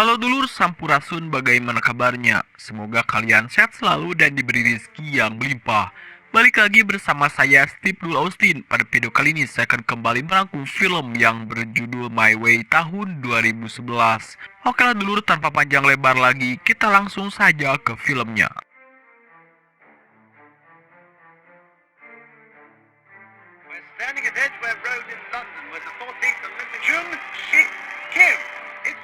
Halo dulur Sampurasun, bagaimana kabarnya? Semoga kalian sehat selalu dan diberi rezeki yang melimpah. Balik lagi bersama saya Steve Dul Austin. Pada video kali ini saya akan kembali merangkum film yang berjudul My Way tahun 2011. Oke lah dulur, tanpa panjang lebar lagi, kita langsung saja ke filmnya. We're standing at Edgware Road in London with the 14th Olympic Jun Sik Kim. It's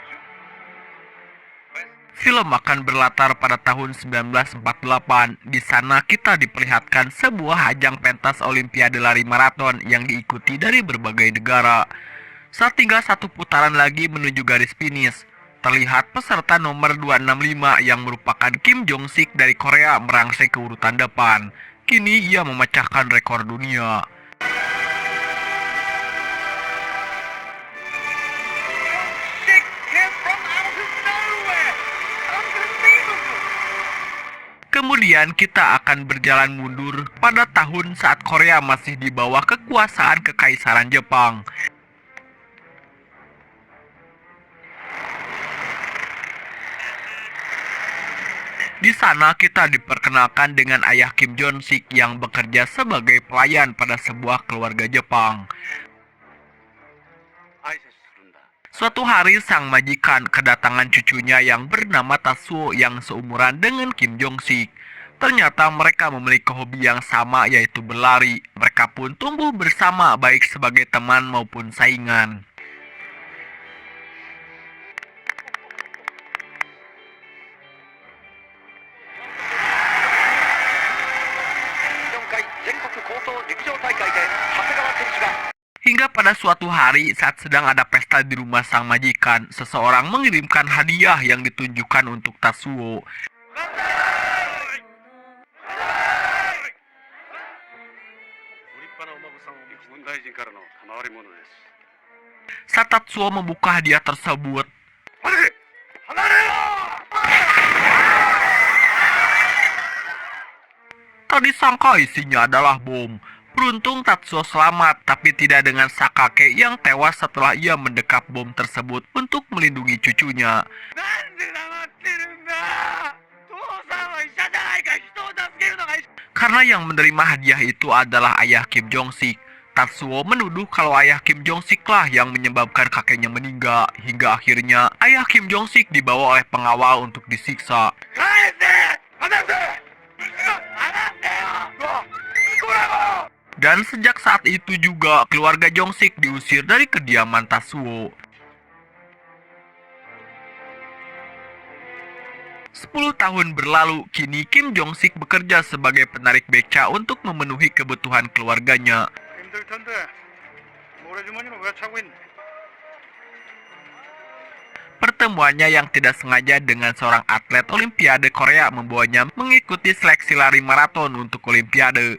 Film akan berlatar pada tahun 1948. Di sana kita diperlihatkan sebuah ajang pentas Olimpiade lari maraton yang diikuti dari berbagai negara. Saat tinggal satu putaran lagi menuju garis finish, terlihat peserta nomor 265 yang merupakan Kim Jong Sik dari Korea merangsek ke urutan depan. Kini ia memecahkan rekor dunia. Sik Kim from out of nowhere. Unbelievable. Kemudian kita akan berjalan mundur pada tahun saat Korea masih di bawah kekuasaan Kekaisaran Jepang. Di sana kita diperkenalkan dengan ayah Kim Jong Sik yang bekerja sebagai pelayan pada sebuah keluarga Jepang. Suatu hari sang majikan kedatangan cucunya yang bernama Tatsuo yang seumuran dengan Kim Jong Sik. Ternyata mereka memiliki hobi yang sama, yaitu berlari. Mereka pun tumbuh bersama baik sebagai teman maupun saingan. Hingga pada suatu hari saat sedang ada pesta di rumah sang majikan, seseorang mengirimkan hadiah yang ditunjukkan untuk Tatsuo. Saat Tatsuo membuka hadiah tersebut, tak disangka isinya adalah bom. Beruntung Tatsuo selamat, tapi tidak dengan sang kakek yang tewas setelah ia mendekap bom tersebut untuk melindungi cucunya. Karena yang menerima hadiah itu adalah ayah Kim Jong Sik, Tatsuo menuduh kalau ayah Kim Jong Sik lah yang menyebabkan kakeknya meninggal. Hingga akhirnya ayah Kim Jong Sik dibawa oleh pengawal untuk disiksa. Dan sejak saat itu juga keluarga Jong Sik diusir dari kediaman Tatsuo. 10 tahun berlalu, kini Kim Jong Sik bekerja sebagai penarik beca untuk memenuhi kebutuhan keluarganya. Pertemuannya yang tidak sengaja dengan seorang atlet Olimpiade Korea membawanya mengikuti seleksi lari maraton untuk Olimpiade.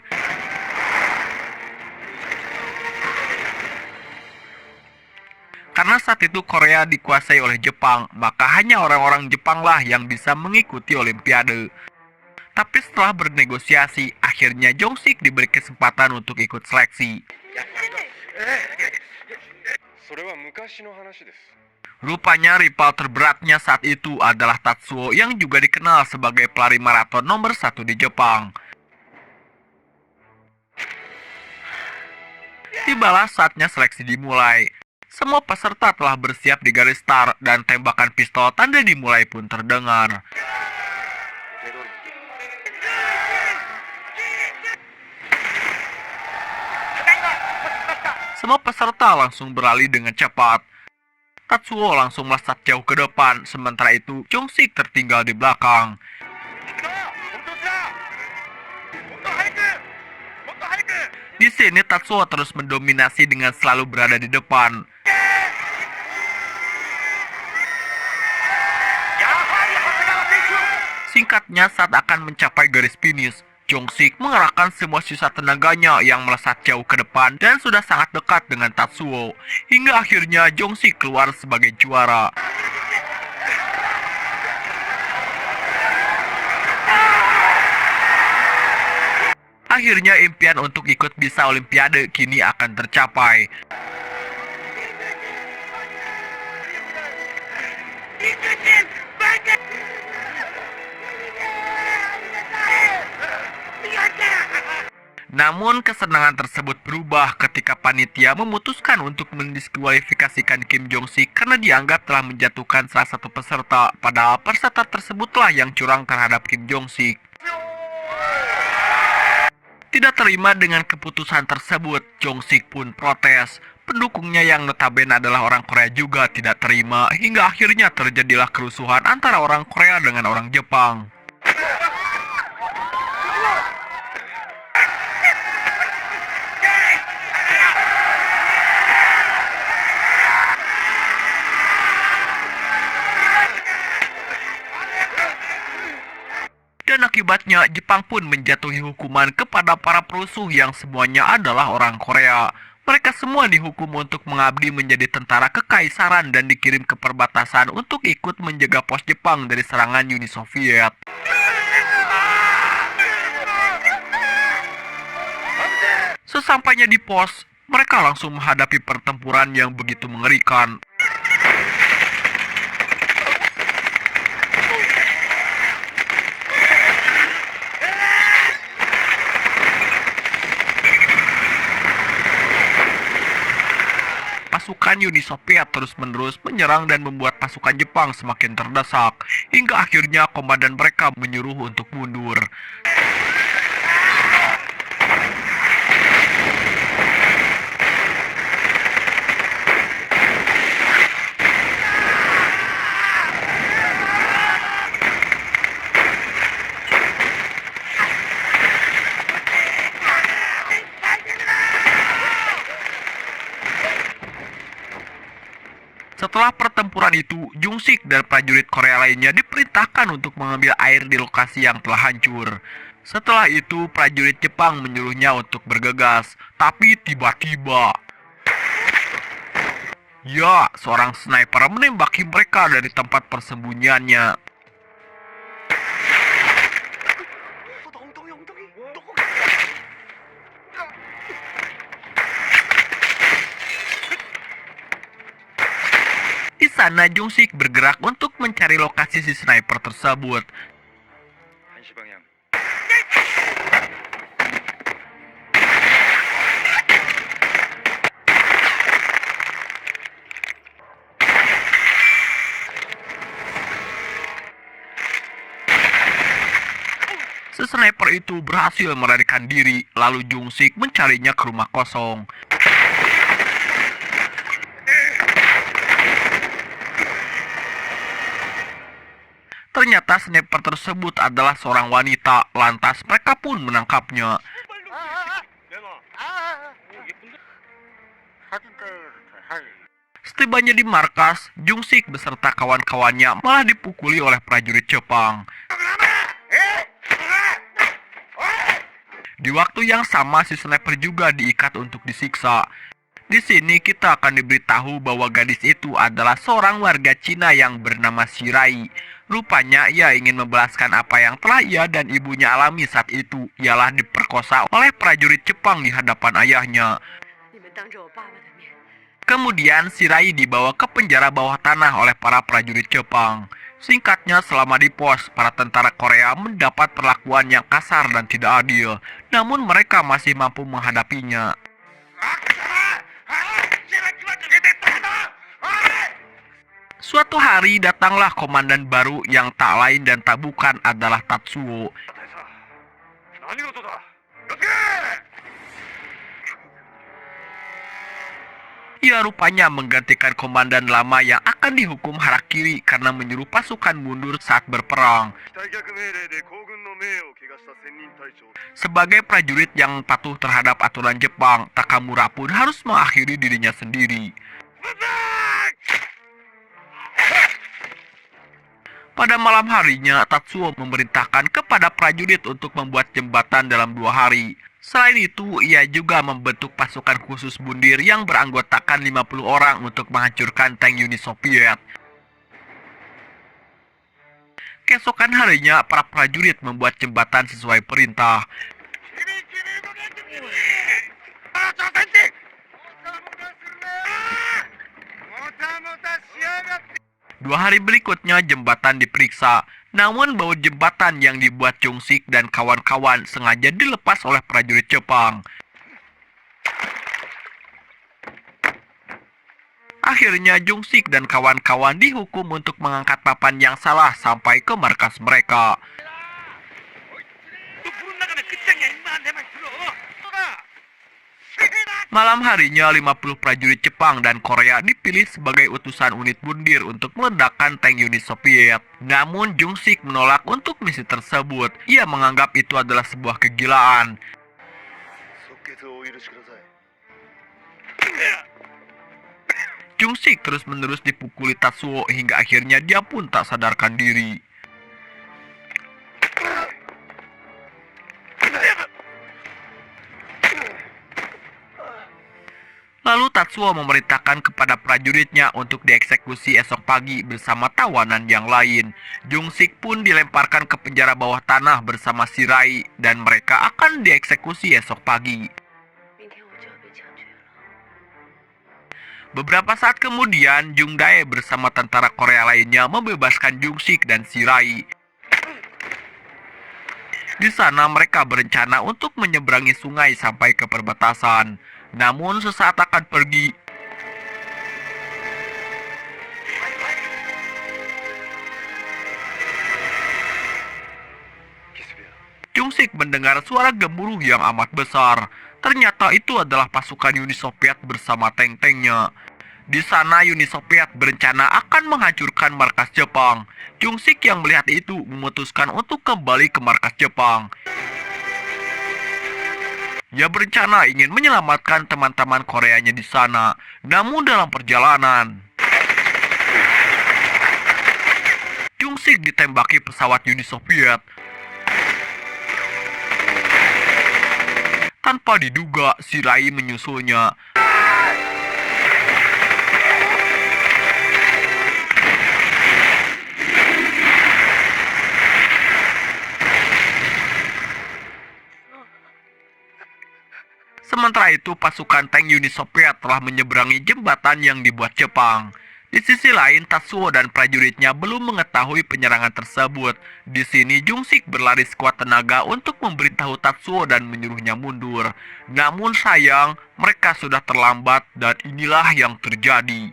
Karena saat itu Korea dikuasai oleh Jepang, maka hanya orang-orang Jepanglah yang bisa mengikuti Olimpiade. Tapi setelah bernegosiasi, akhirnya Jong Sik diberi kesempatan untuk ikut seleksi. Rupanya rival terberatnya saat itu adalah Tatsuo yang juga dikenal sebagai pelari maraton nomor 1 di Jepang. Tibalah saatnya seleksi dimulai. Semua peserta telah bersiap di garis start dan tembakan pistol tanda dimulai pun terdengar. Semua peserta langsung beralih dengan cepat. Tatsuo langsung melesat jauh ke depan, sementara itu Jong Sik tertinggal di belakang. Di sini Tatsuo terus mendominasi dengan selalu berada di depan. Singkatnya, saat akan mencapai garis finish, Jong Sik mengerahkan semua sisa tenaganya yang melesat jauh ke depan dan sudah sangat dekat dengan Tatsuo. Hingga akhirnya Jong Sik keluar sebagai juara. Akhirnya impian untuk ikut bisa Olimpiade kini akan tercapai. Keep it down. Namun kesenangan tersebut berubah ketika panitia memutuskan untuk mendiskualifikasikan Kim Jong-sik karena dianggap telah menjatuhkan salah satu peserta, padahal peserta tersebutlah yang curang terhadap Kim Jong-sik. Tidak terima dengan keputusan tersebut, Jong-sik pun protes. Pendukungnya yang notabene adalah orang Korea juga tidak terima, hingga akhirnya terjadilah kerusuhan antara orang Korea dengan orang Jepang. Dan akibatnya Jepang pun menjatuhi hukuman kepada para perusuh yang semuanya adalah orang Korea. Mereka semua dihukum untuk mengabdi menjadi tentara kekaisaran dan dikirim ke perbatasan untuk ikut menjaga pos Jepang dari serangan Uni Soviet. Sesampainya di pos, mereka langsung menghadapi pertempuran yang begitu mengerikan. Pasukan Uni Soviet terus-menerus menyerang dan membuat pasukan Jepang semakin terdesak, hingga akhirnya komandan mereka menyuruh untuk mundur. Setelah pertempuran itu, Jong-sik dan prajurit Korea lainnya diperintahkan untuk mengambil air di lokasi yang telah hancur. Setelah itu, prajurit Jepang menyuruhnya untuk bergegas, tapi tiba-tiba, ya, seorang sniper menembaki mereka dari tempat persembunyiannya. Di sana, Jong-sik bergerak untuk mencari lokasi si sniper tersebut. Si sniper itu berhasil melarikan diri, lalu Jong-sik mencarinya ke rumah kosong. Ternyata sniper tersebut adalah seorang wanita, lantas mereka pun menangkapnya. Setibanya di markas, Jong-sik beserta kawan-kawannya malah dipukuli oleh prajurit Jepang. Di waktu yang sama, si sniper juga diikat untuk disiksa. Di sini kita akan diberitahu bahwa gadis itu adalah seorang warga Cina yang bernama Shirai. Rupanya ia ingin membalaskan apa yang telah ia dan ibunya alami saat itu, ialah diperkosa oleh prajurit Jepang di hadapan ayahnya. Kemudian Shirai dibawa ke penjara bawah tanah oleh para prajurit Jepang. Singkatnya, selama di pos, para tentara Korea mendapat perlakuan yang kasar dan tidak adil, namun mereka masih mampu menghadapinya. Suatu hari datanglah komandan baru yang tak lain dan tak bukan adalah Tatsuo. Ia rupanya menggantikan komandan lama yang akan dihukum harakiri karena menyuruh pasukan mundur saat berperang. Sebagai prajurit yang patuh terhadap aturan Jepang, Takamura pun harus mengakhiri dirinya sendiri. Pada malam harinya, Tatsuo memerintahkan kepada prajurit untuk membuat jembatan dalam 2 hari. Selain itu, ia juga membentuk pasukan khusus bundir yang beranggotakan 50 orang untuk menghancurkan tank Uni Soviet. Keesokan harinya, para prajurit membuat jembatan sesuai perintah. 2 hari berikutnya jembatan diperiksa. Namun baut jembatan yang dibuat Jung-sik dan kawan-kawan sengaja dilepas oleh prajurit Jepang. Akhirnya Jung-sik dan kawan-kawan dihukum untuk mengangkat papan yang salah sampai ke markas mereka. Malam harinya 50 prajurit Jepang dan Korea dipilih sebagai utusan unit bundir untuk meledakkan tank Uni Soviet. Namun Jung-sik menolak untuk misi tersebut. Ia menganggap itu adalah sebuah kegilaan. Jung-sik terus-menerus dipukuli Tatsuo hingga akhirnya dia pun tak sadarkan diri. Lalu Tatsuo memerintahkan kepada prajuritnya untuk dieksekusi esok pagi bersama tawanan yang lain. Jung-sik pun dilemparkan ke penjara bawah tanah bersama Shirai dan mereka akan dieksekusi esok pagi. Beberapa saat kemudian, Jung Dae bersama tentara Korea lainnya membebaskan Jung-sik dan Shirai. Di sana mereka berencana untuk menyeberangi sungai sampai ke perbatasan. Namun sesaat akan pergi, Jung-sik mendengar suara gemuruh yang amat besar. Ternyata itu adalah pasukan Uni Soviet bersama tank-tanknya. Di sana Uni Soviet berencana akan menghancurkan markas Jepang. Jung-sik yang melihat itu memutuskan untuk kembali ke markas Jepang. Ia berencana ingin menyelamatkan teman-teman Koreanya di sana. Namun dalam perjalanan, Jung-sik ditembaki pesawat Uni Soviet. Tanpa diduga, Shirai menyusulnya. Sementara itu, pasukan tank Uni Soviet telah menyeberangi jembatan yang dibuat Jepang. Di sisi lain, Tatsuo dan prajuritnya belum mengetahui penyerangan tersebut. Di sini, Jung-sik berlari sekuat tenaga untuk memberitahu Tatsuo dan menyuruhnya mundur. Namun sayang, mereka sudah terlambat dan inilah yang terjadi.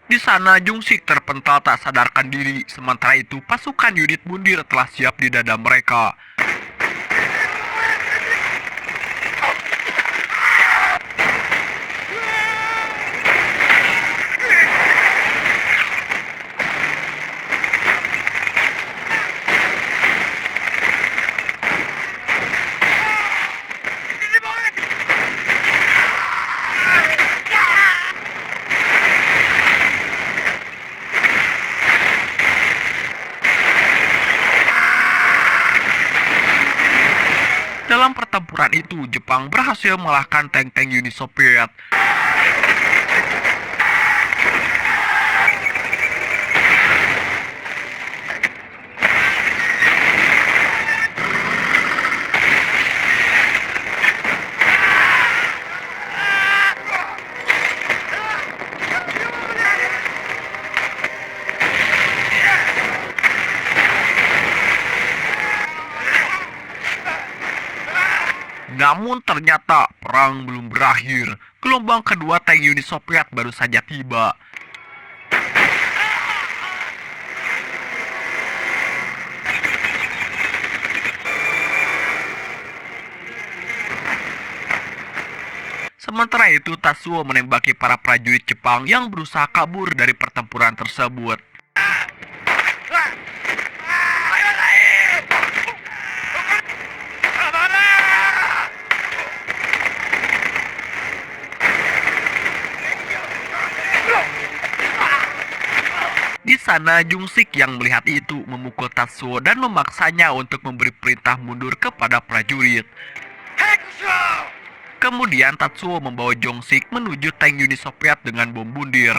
Di sana Jung-sik terpental tak sadarkan diri, sementara itu pasukan unit bundir telah siap di dada mereka. Dalam pertempuran itu, Jepang berhasil mengalahkan tank-tank Uni Soviet. Namun ternyata perang belum berakhir. Gelombang kedua tank Uni Soviet baru saja tiba. Sementara itu, Tatsuo menembaki para prajurit Jepang yang berusaha kabur dari pertempuran tersebut. Di sana, Jung-sik yang melihat itu memukul Tatsuo dan memaksanya untuk memberi perintah mundur kepada prajurit. Kemudian Tatsuo membawa Jung-sik menuju tank Uni Soviet dengan bom bundir.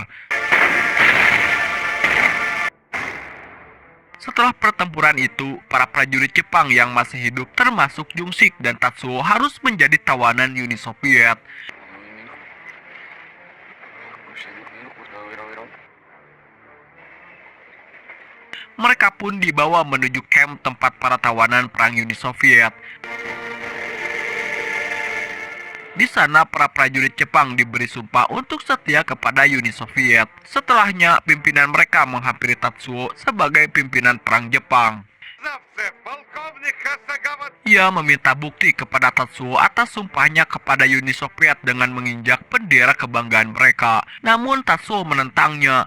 Setelah pertempuran itu, para prajurit Jepang yang masih hidup termasuk Jung-sik dan Tatsuo harus menjadi tawanan Uni Soviet. Mereka pun dibawa menuju kamp tempat para tawanan perang Uni Soviet. Di sana, para prajurit Jepang diberi sumpah untuk setia kepada Uni Soviet. Setelahnya, pimpinan mereka menghampiri Tatsuo sebagai pimpinan perang Jepang. Ia meminta bukti kepada Tatsuo atas sumpahnya kepada Uni Soviet dengan menginjak bendera kebanggaan mereka. Namun Tatsuo menentangnya.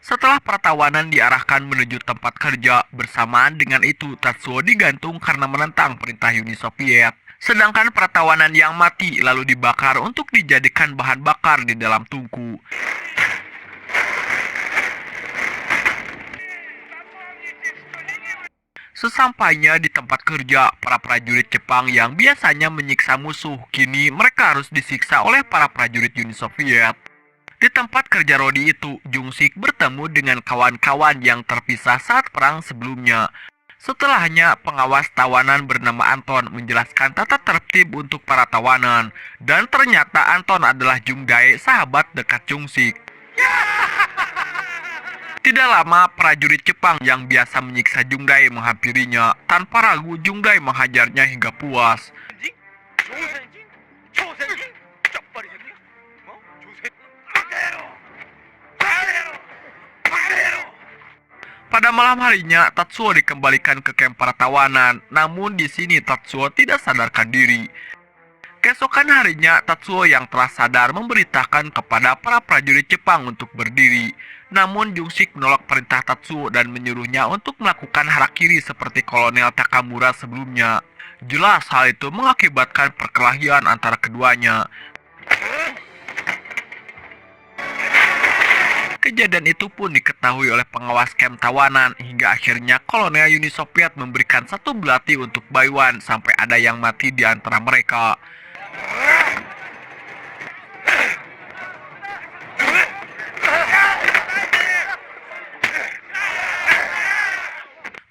Setelah pertawanan diarahkan menuju tempat kerja, bersamaan dengan itu Tatsuo digantung karena menentang perintah Uni Soviet. Sedangkan pertawanan yang mati lalu dibakar untuk dijadikan bahan bakar di dalam tungku. Sesampainya di tempat kerja, para prajurit Jepang yang biasanya menyiksa musuh, kini mereka harus disiksa oleh para prajurit Uni Soviet. Di tempat kerja Rodi itu, Jung-sik bertemu dengan kawan-kawan yang terpisah saat perang sebelumnya. Setelahnya, pengawas tawanan bernama Anton menjelaskan tata tertib untuk para tawanan. Dan ternyata Anton adalah Jung-dae, sahabat dekat Jung-sik. Tidak lama, prajurit Jepang yang biasa menyiksa Jung-dae menghampirinya. Tanpa ragu, Jung-dae menghajarnya hingga puas. Pada malam harinya, Tatsuo dikembalikan ke kamp para tawanan. Namun di sini Tatsuo tidak sadarkan diri. Keesokan harinya, Tatsuo yang telah sadar memberitakan kepada para prajurit Jepang untuk berdiri. Namun Jung-sik menolak perintah Tatsuo dan menyuruhnya untuk melakukan harakiri seperti Kolonel Takamura sebelumnya. Jelas hal itu mengakibatkan perkelahian antara keduanya. Kejadian itu pun diketahui oleh pengawas kamp tawanan hingga akhirnya Kolonel Uni Soviet memberikan satu belati untuk Baiwan sampai ada yang mati di antara mereka.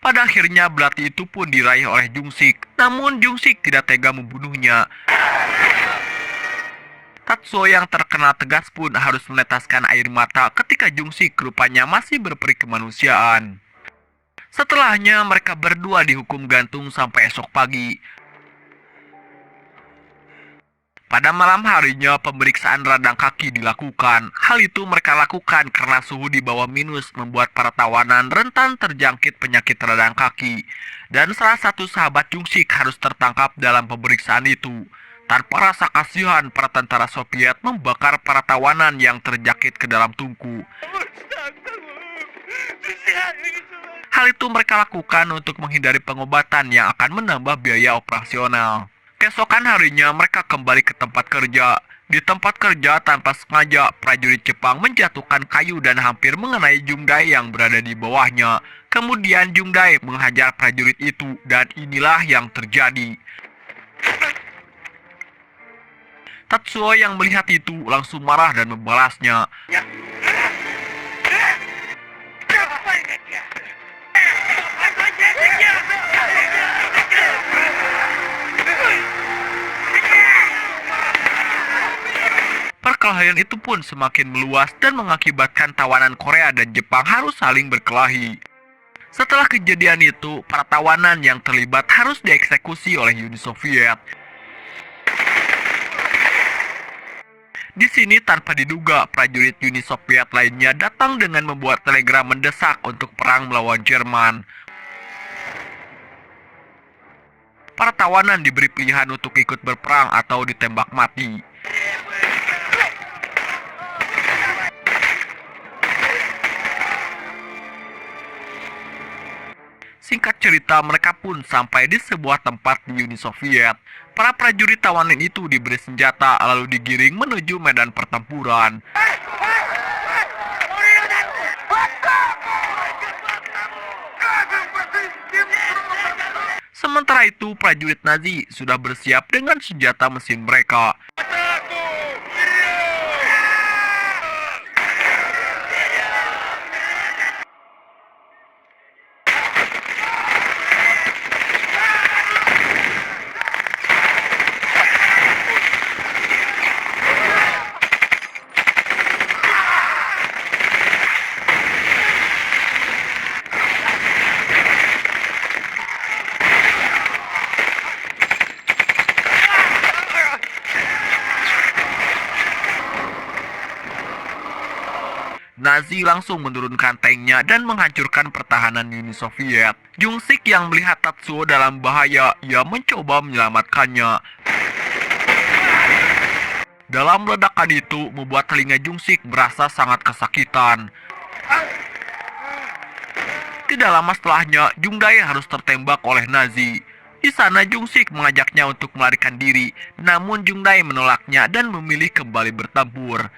Pada akhirnya belati itu pun diraih oleh Jung-sik, namun Jung-sik tidak tega membunuhnya. Tatsuo yang terkena tegas pun harus meneteskan air mata ketika Jung-sik rupanya masih berperi kemanusiaan. Setelahnya mereka berdua dihukum gantung sampai esok pagi. Pada malam harinya pemeriksaan radang kaki dilakukan. Hal itu mereka lakukan karena suhu di bawah minus membuat para tawanan rentan terjangkit penyakit radang kaki. Dan salah satu sahabat Jung-sik harus tertangkap dalam pemeriksaan itu. Tanpa rasa kasihan, para tentara Soviet membakar para tawanan yang terjangkit ke dalam tungku. Hal itu mereka lakukan untuk menghindari pengobatan yang akan menambah biaya operasional. Keesokan harinya mereka kembali ke tempat kerja. Di tempat kerja tanpa sengaja, prajurit Jepang menjatuhkan kayu dan hampir mengenai Jung-dae yang berada di bawahnya. Kemudian Jung-dae menghajar prajurit itu dan inilah yang terjadi. Tatsuo yang melihat itu langsung marah dan membalasnya. Perkelahian itu pun semakin meluas dan mengakibatkan tawanan Korea dan Jepang harus saling berkelahi. Setelah kejadian itu, para tawanan yang terlibat harus dieksekusi oleh Uni Soviet. Di sini tanpa diduga, prajurit Uni Soviet lainnya datang dengan membuat telegram mendesak untuk perang melawan Jerman. Para tawanan diberi pilihan untuk ikut berperang atau ditembak mati. Singkat cerita, mereka pun sampai di sebuah tempat di Uni Soviet. Para prajurit tawanan itu diberi senjata lalu digiring menuju medan pertempuran. Sementara itu, prajurit Nazi sudah bersiap dengan senjata mesin mereka. Nazi langsung menurunkan tanknya dan menghancurkan pertahanan Uni Soviet. Jung-sik yang melihat Tatsuo dalam bahaya, ia mencoba menyelamatkannya. Dalam ledakan itu, membuat telinga Jung-sik merasa sangat kesakitan. Tidak lama setelahnya, Jung-dae harus tertembak oleh Nazi. Di sana Jung-sik mengajaknya untuk melarikan diri, namun Jung-dae menolaknya dan memilih kembali bertempur.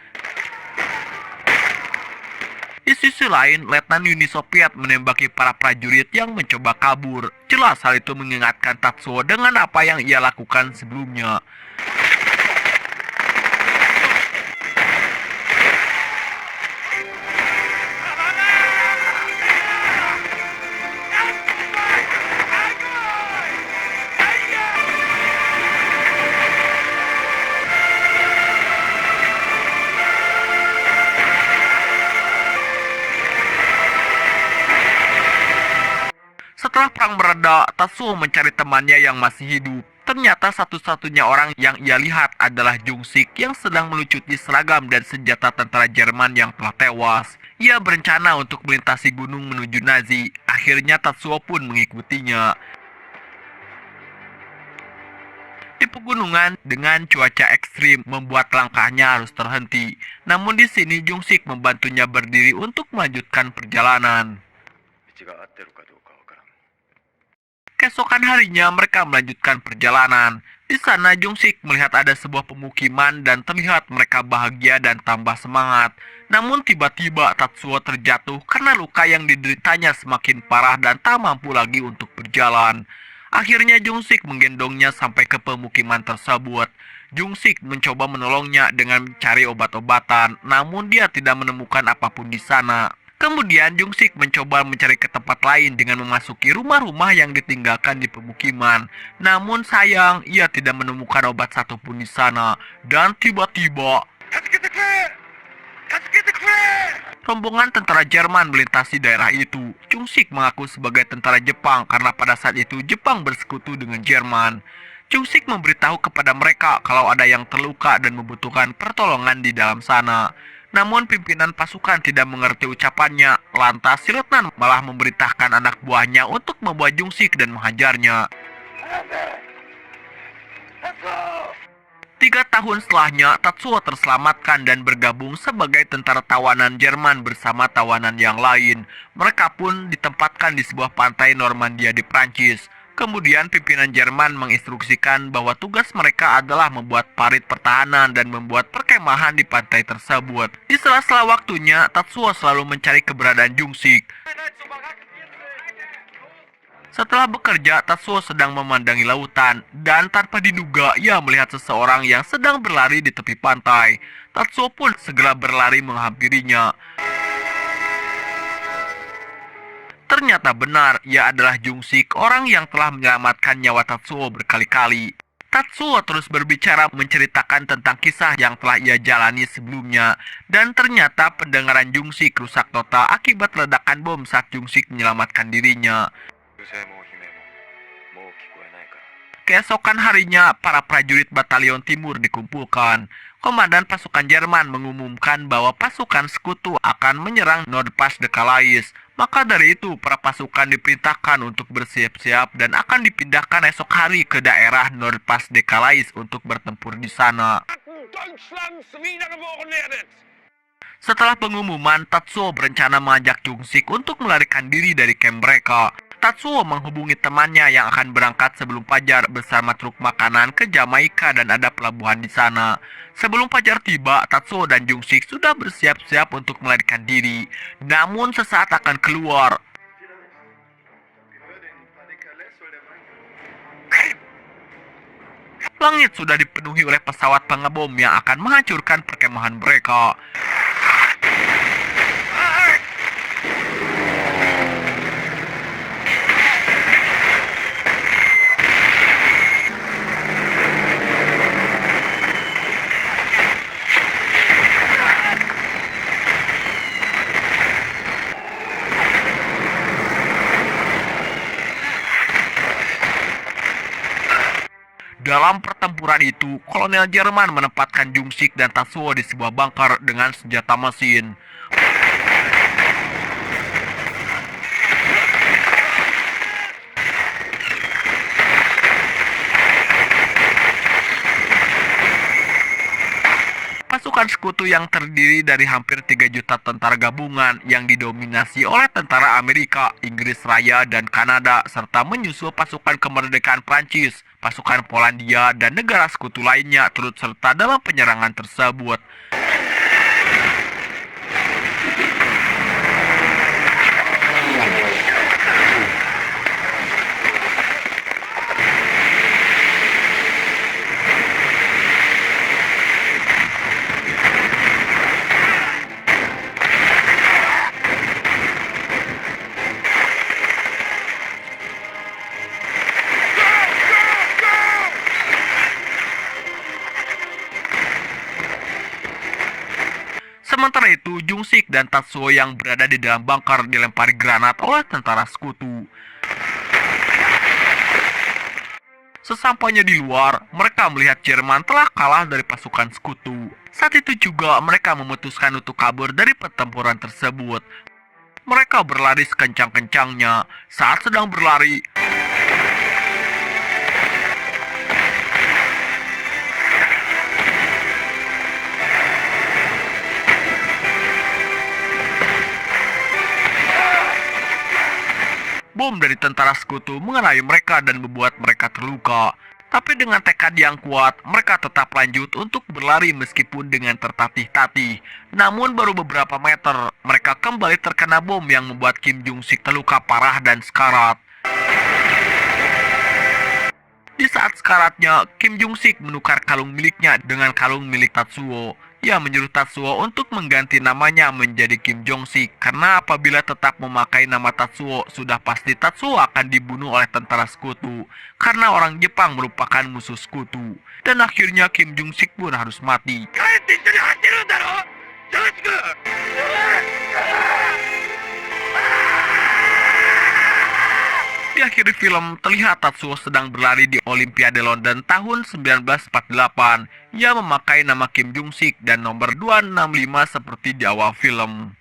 Di sisi lain, Letnan Uni Soviet menembaki para prajurit yang mencoba kabur. Jelas hal itu mengingatkan Tatsuo dengan apa yang ia lakukan sebelumnya. Setelah perang mereda, Tatsuo mencari temannya yang masih hidup. Ternyata satu-satunya orang yang ia lihat adalah Jung-sik yang sedang melucuti seragam dan senjata tentara Jerman yang telah tewas. Ia berencana untuk melintasi gunung menuju Nazi. Akhirnya Tatsuo pun mengikutinya. Di pegunungan, dengan cuaca ekstrim membuat langkahnya harus terhenti. Namun di sini Jung-sik membantunya berdiri untuk melanjutkan perjalanan. Keesokan harinya mereka melanjutkan perjalanan. Di sana Jung-sik melihat ada sebuah pemukiman dan terlihat mereka bahagia dan tambah semangat. Namun tiba-tiba Tatsuo terjatuh karena luka yang dideritanya semakin parah dan tak mampu lagi untuk berjalan. Akhirnya Jung-sik menggendongnya sampai ke pemukiman tersebut. Jung-sik mencoba menolongnya dengan mencari obat-obatan, namun dia tidak menemukan apapun di sana. Kemudian Jung-sik mencoba mencari ke tempat lain dengan memasuki rumah-rumah yang ditinggalkan di pemukiman. Namun sayang, ia tidak menemukan obat satupun di sana. Dan tiba-tiba, rombongan tentara Jerman melintasi daerah itu. Jung-sik mengaku sebagai tentara Jepang karena pada saat itu Jepang bersekutu dengan Jerman. Jung-sik memberitahu kepada mereka kalau ada yang terluka dan membutuhkan pertolongan di dalam sana. Namun pimpinan pasukan tidak mengerti ucapannya. Lantas si letnan malah memerintahkan anak buahnya untuk membawa Jung-sik dan menghajarnya. 3 tahun setelahnya, Tatsuo terselamatkan dan bergabung sebagai tentara tawanan Jerman bersama tawanan yang lain. Mereka pun ditempatkan di sebuah pantai Normandia di Prancis. Kemudian pimpinan Jerman menginstruksikan bahwa tugas mereka adalah membuat parit pertahanan dan membuat perkemahan di pantai tersebut. Di sela-sela waktunya, Tatsuo selalu mencari keberadaan Jung-sik. Setelah bekerja, Tatsuo sedang memandangi lautan, dan tanpa diduga ia melihat seseorang yang sedang berlari di tepi pantai. Tatsuo pun segera berlari menghampirinya. Ternyata benar, ia adalah Jung-sik, orang yang telah menyelamatkan nyawa Tatsuo berkali-kali. Tatsuo terus berbicara menceritakan tentang kisah yang telah ia jalani sebelumnya. Dan ternyata pendengaran Jung-sik rusak total akibat ledakan bom saat Jung-sik menyelamatkan dirinya. Keesokan harinya, para prajurit Batalion Timur dikumpulkan. Komandan pasukan Jerman mengumumkan bahwa pasukan sekutu akan menyerang Nordpas-de-Calais. Maka dari itu, para pasukan diperintahkan untuk bersiap-siap dan akan dipindahkan esok hari ke daerah Nordpas-de-Calais untuk bertempur di sana. Setelah pengumuman, Tatsuo berencana mengajak Jung-sik untuk melarikan diri dari kamp mereka. Tatsuo menghubungi temannya yang akan berangkat sebelum fajar bersama truk makanan ke Jamaika dan ada pelabuhan di sana. Sebelum fajar tiba, Tatsuo dan Jung-sik sudah bersiap-siap untuk melarikan diri. Namun sesaat akan keluar, Langit sudah dipenuhi oleh pesawat pengebom yang akan menghancurkan perkemahan mereka. Dalam pertempuran itu, kolonel Jerman menempatkan Jungsik dan Tatsuo di sebuah bunker dengan senjata mesin. Pasukan sekutu yang terdiri dari hampir 3 juta tentara gabungan yang didominasi oleh tentara Amerika, Inggris Raya, dan Kanada, serta menyusul pasukan kemerdekaan Prancis, pasukan Polandia, dan negara sekutu lainnya turut serta dalam penyerangan tersebut. Sementara itu, Jungsik dan Tatsuo yang berada di dalam bunker dilempari granat oleh tentara sekutu. Sesampainya di luar, mereka melihat Jerman telah kalah dari pasukan sekutu. Saat itu juga mereka memutuskan untuk kabur dari pertempuran tersebut. Mereka berlari sekencang-kencangnya. Saat sedang berlari, bom dari tentara sekutu mengenai mereka dan membuat mereka terluka. Tapi dengan tekad yang kuat, mereka tetap lanjut untuk berlari meskipun dengan tertatih-tatih. Namun baru beberapa meter, mereka kembali terkena bom yang membuat Kim Jungsik terluka parah dan sekarat. Di saat sekaratnya, Kim Jungsik menukar kalung miliknya dengan kalung milik Tatsuo. Ia menyuruh Tatsuo untuk mengganti namanya menjadi Kim Jong-sik karena apabila tetap memakai nama Tatsuo, sudah pasti Tatsuo akan dibunuh oleh tentara sekutu karena orang Jepang merupakan musuh sekutu. Dan akhirnya Kim Jong-sik pun harus mati. Di akhir film, terlihat Tatsuo sedang berlari di Olimpiade London tahun 1948. Ia memakai nama Kim Jong-sik dan nomor 265 seperti di awal film.